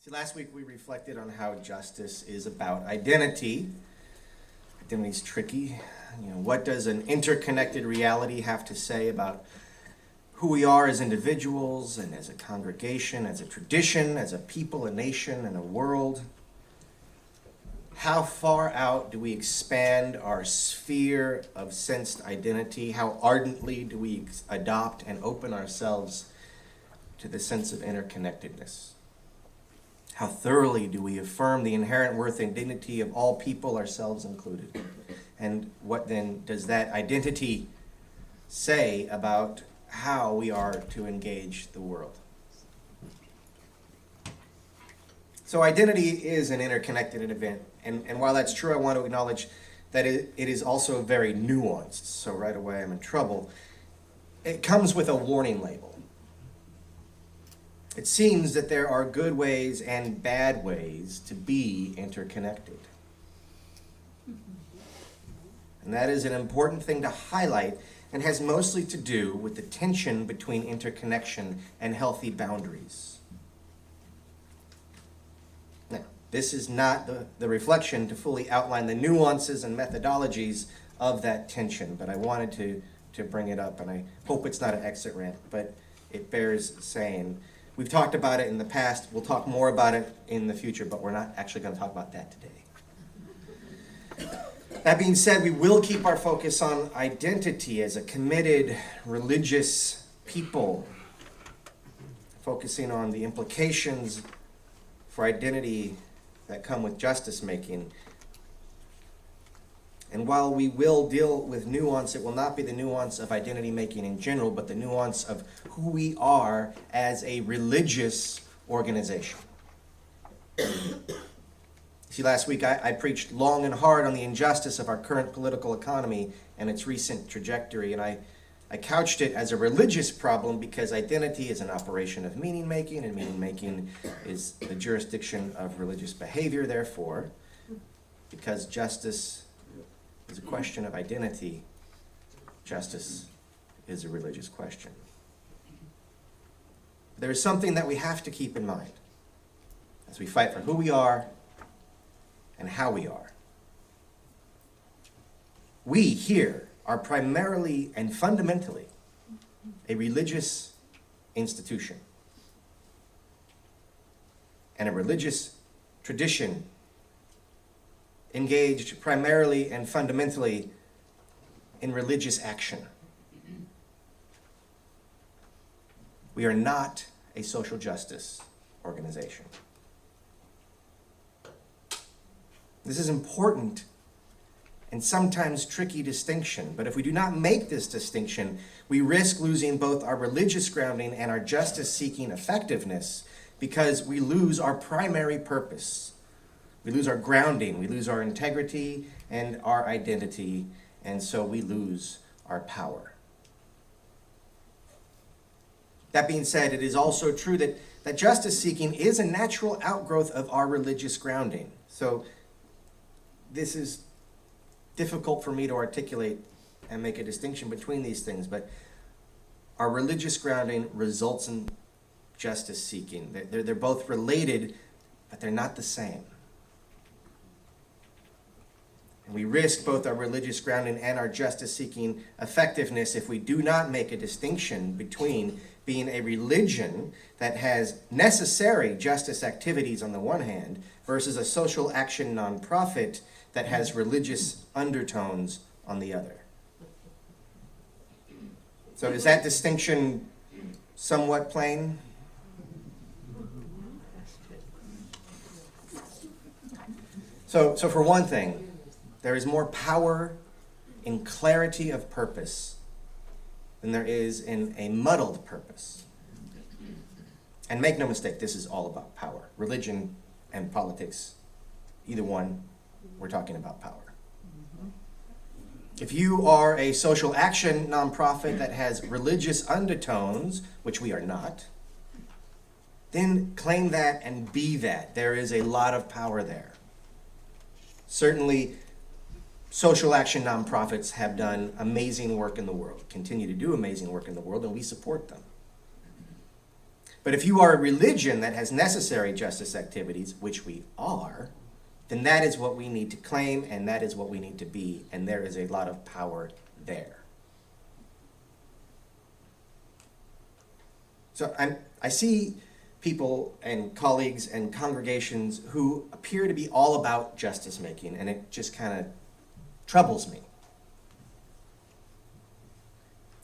See, last week we reflected on how justice is about identity. Identity's tricky. What does an interconnected reality have to say about who we are as individuals and as a congregation, as a tradition, as a people, a nation, and a world? How far out do we expand our sphere of sensed identity? How ardently do we adopt and open ourselves to the sense of interconnectedness? How thoroughly do we affirm the inherent worth and dignity of all people, ourselves included? And what then does that identity say about how we are to engage the world? So identity is an interconnected event. And while that's true, I want to acknowledge that it is also very nuanced. So right away I'm in trouble. It comes with a warning label. It seems that there are good ways and bad ways to be interconnected. And that is an important thing to highlight and has mostly to do with the tension between interconnection and healthy boundaries. Now, this is not the reflection to fully outline the nuances and methodologies of that tension, but I wanted to bring it up, and I hope it's not an exit rant, but it bears saying. We've talked about it in the past. We'll talk more about it in the future, but we're not actually going to talk about that today. That being said, we will keep our focus on identity as a committed religious people, focusing on the implications for identity that come with justice making. And while we will deal with nuance, it will not be the nuance of identity making in general, but the nuance of who we are as a religious organization. See, last week I preached long and hard on the injustice of our current political economy and its recent trajectory, and I couched it as a religious problem because identity is an operation of meaning making, and meaning making is the jurisdiction of religious behavior. Therefore, because justice is a question of identity, justice is a religious question. There is something that we have to keep in mind as we fight for who we are and how we are. We here are primarily and fundamentally a religious institution and a religious tradition engaged primarily and fundamentally in religious action. We are not a social justice organization. This is important and sometimes tricky distinction, but if we do not make this distinction, we risk losing both our religious grounding and our justice-seeking effectiveness because we lose our primary purpose. We lose our grounding, we lose our integrity and our identity, and so we lose our power. That being said, it is also true that justice seeking is a natural outgrowth of our religious grounding. So this is difficult for me to articulate and make a distinction between these things, but our religious grounding results in justice seeking. They're both related, but they're not the same. And we risk both our religious grounding and our justice-seeking effectiveness if we do not make a distinction between being a religion that has necessary justice activities on the one hand versus a social action nonprofit that has religious undertones on the other. So is that distinction somewhat plain? So for one thing, there is more power in clarity of purpose than there is in a muddled purpose. And make no mistake, this is all about power. Religion and politics, either one, we're talking about power. If you are a social action nonprofit that has religious undertones, which we are not, then claim that and be that. There is a lot of power there. Certainly, social action nonprofits have done amazing work in the world, continue to do amazing work in the world, and we support them. But if you are a religion that has necessary justice activities, which we are, then that is what we need to claim, and that is what we need to be, and there is a lot of power there. So I see people and colleagues and congregations who appear to be all about justice making, and it just kind of troubles me.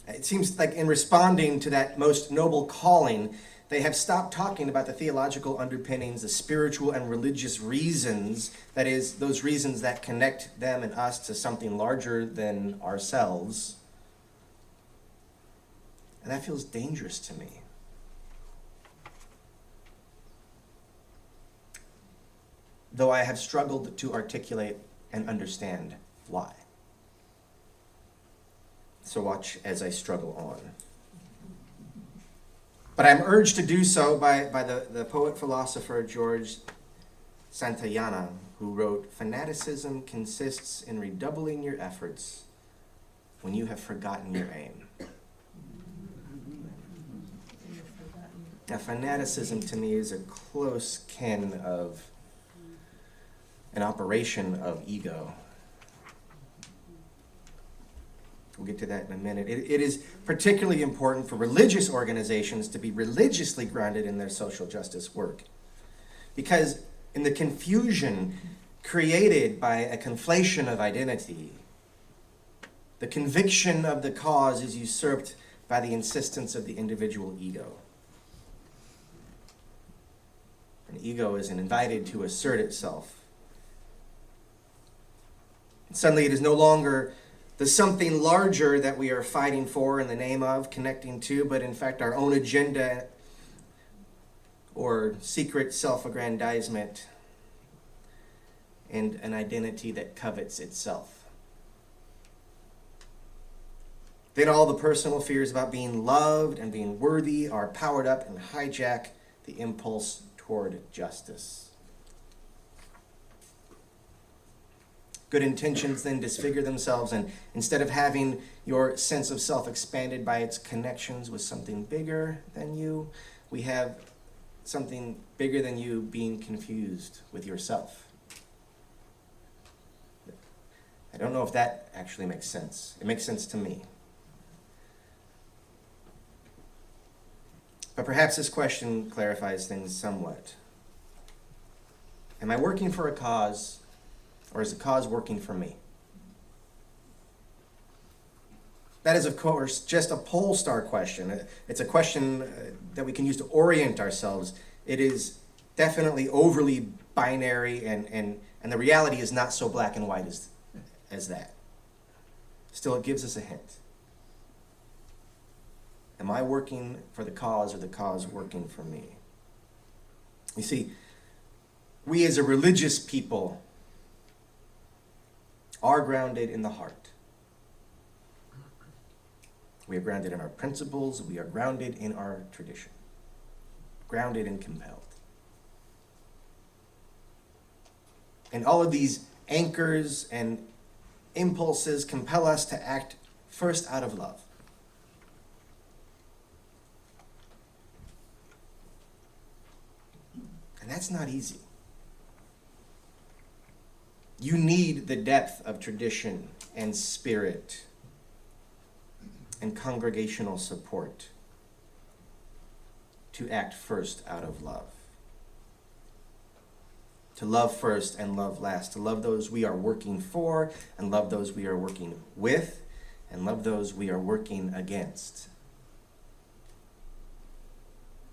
It seems like in responding to that most noble calling, they have stopped talking about the theological underpinnings, the spiritual and religious reasons, that is, those reasons that connect them and us to something larger than ourselves. And that feels dangerous to me. Though I have struggled to articulate and understand why. So watch as I struggle on. But I'm urged to do so by the poet-philosopher George Santayana, who wrote, "Fanaticism consists in redoubling your efforts when you have forgotten your aim." Now, fanaticism to me is a close kin of an operation of ego. We'll get to that in a minute. It is particularly important for religious organizations to be religiously grounded in their social justice work. Because in the confusion created by a conflation of identity, the conviction of the cause is usurped by the insistence of the individual ego. An ego is invited to assert itself. And suddenly it is no longer the something larger that we are fighting for in the name of, connecting to, but in fact our own agenda or secret self-aggrandizement and an identity that covets itself. Then all the personal fears about being loved and being worthy are powered up and hijack the impulse toward justice. Good intentions then disfigure themselves, and instead of having your sense of self expanded by its connections with something bigger than you, we have something bigger than you being confused with yourself. I don't know if that actually makes sense. It makes sense to me. But perhaps this question clarifies things somewhat. Am I working for a cause, or is the cause working for me? That is, of course, just a pole star question. It's a question that we can use to orient ourselves. It is definitely overly binary, and the reality is not so black and white as that. Still, it gives us a hint. Am I working for the cause, or the cause working for me? You see, we as a religious people are grounded in the heart. We are grounded in our principles. We are grounded in our tradition. Grounded and compelled. And all of these anchors and impulses compel us to act first out of love. And that's not easy. You need the depth of tradition and spirit and congregational support to act first out of love. To love first and love last. To love those we are working for, and love those we are working with, and love those we are working against.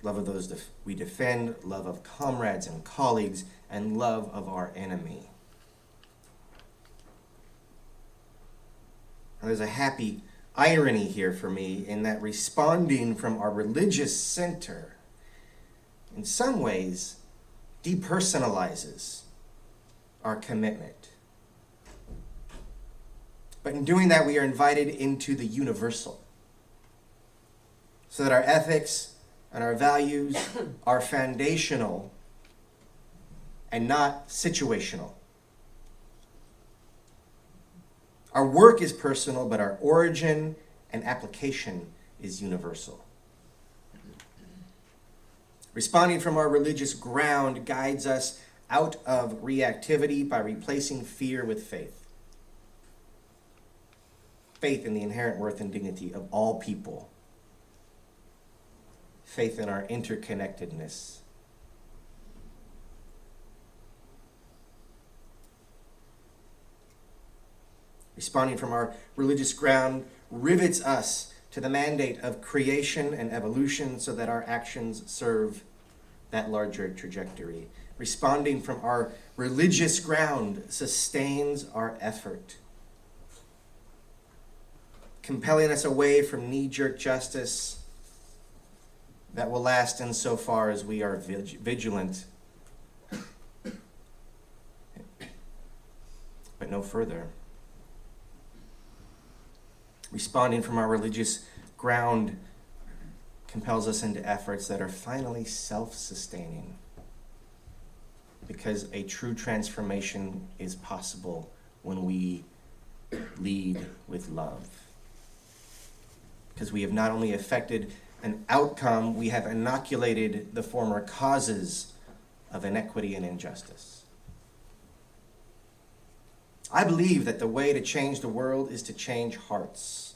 Love of those we defend, love of comrades and colleagues, and love of our enemy. Now, there's a happy irony here for me in that responding from our religious center, in some ways, depersonalizes our commitment. But in doing that, we are invited into the universal, so that our ethics and our values are foundational and not situational. Our work is personal, but our origin and application is universal. Responding from our religious ground guides us out of reactivity by replacing fear with faith. Faith in the inherent worth and dignity of all people. Faith in our interconnectedness. Responding from our religious ground rivets us to the mandate of creation and evolution so that our actions serve that larger trajectory. Responding from our religious ground sustains our effort, compelling us away from knee-jerk justice that will last insofar as we are vigilant, but no further. Responding from our religious ground compels us into efforts that are finally self-sustaining, because a true transformation is possible when we lead with love. Because we have not only affected an outcome, we have inoculated the former causes of inequity and injustice. I believe that the way to change the world is to change hearts,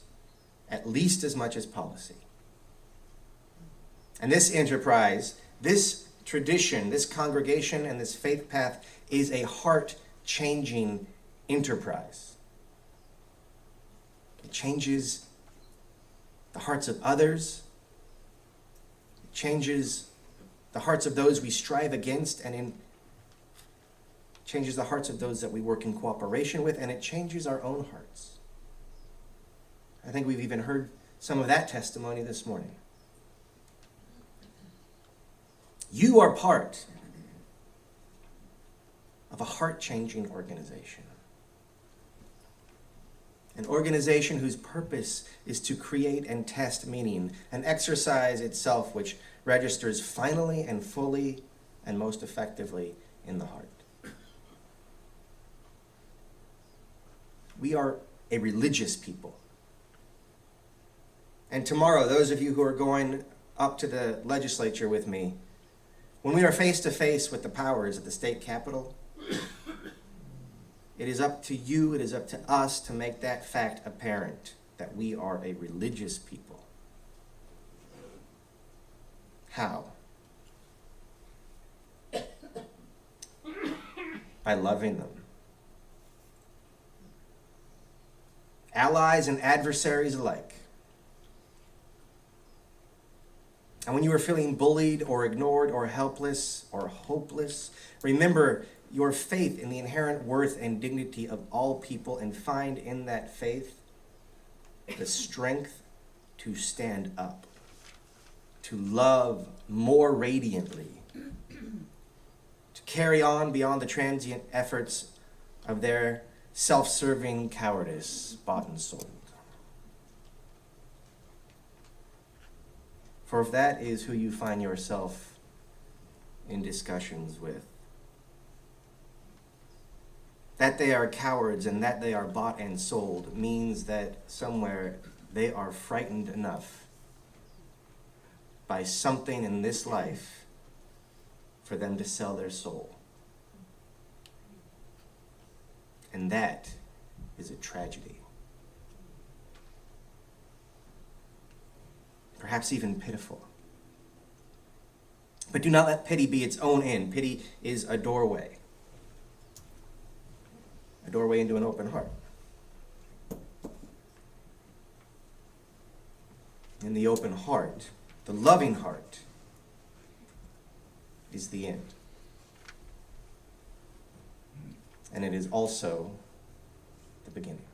at least as much as policy. And this enterprise, this tradition, this congregation, and this faith path is a heart-changing enterprise. It changes the hearts of others. It changes the hearts of those we strive against, and it changes the hearts of those that we work in cooperation with, and it changes our own hearts. I think we've even heard some of that testimony this morning. You are part of a heart-changing organization. An organization whose purpose is to create and test meaning, an exercise itself which registers finally and fully and most effectively in the heart. We are a religious people. And tomorrow, those of you who are going up to the legislature with me, when we are face to face with the powers at the state capitol, it is up to you, it is up to us to make that fact apparent, that we are a religious people. How? By loving them. Allies and adversaries alike. And when you are feeling bullied or ignored or helpless or hopeless, remember your faith in the inherent worth and dignity of all people, and find in that faith the strength to stand up, to love more radiantly, to carry on beyond the transient efforts of their self-serving cowardice, bought and sold. For if that is who you find yourself in discussions with, that they are cowards and that they are bought and sold means that somewhere they are frightened enough by something in this life for them to sell their soul. And that is a tragedy. Perhaps even pitiful. But do not let pity be its own end. Pity is a doorway into an open heart. In the open heart, the loving heart, is the end. And it is also the beginning.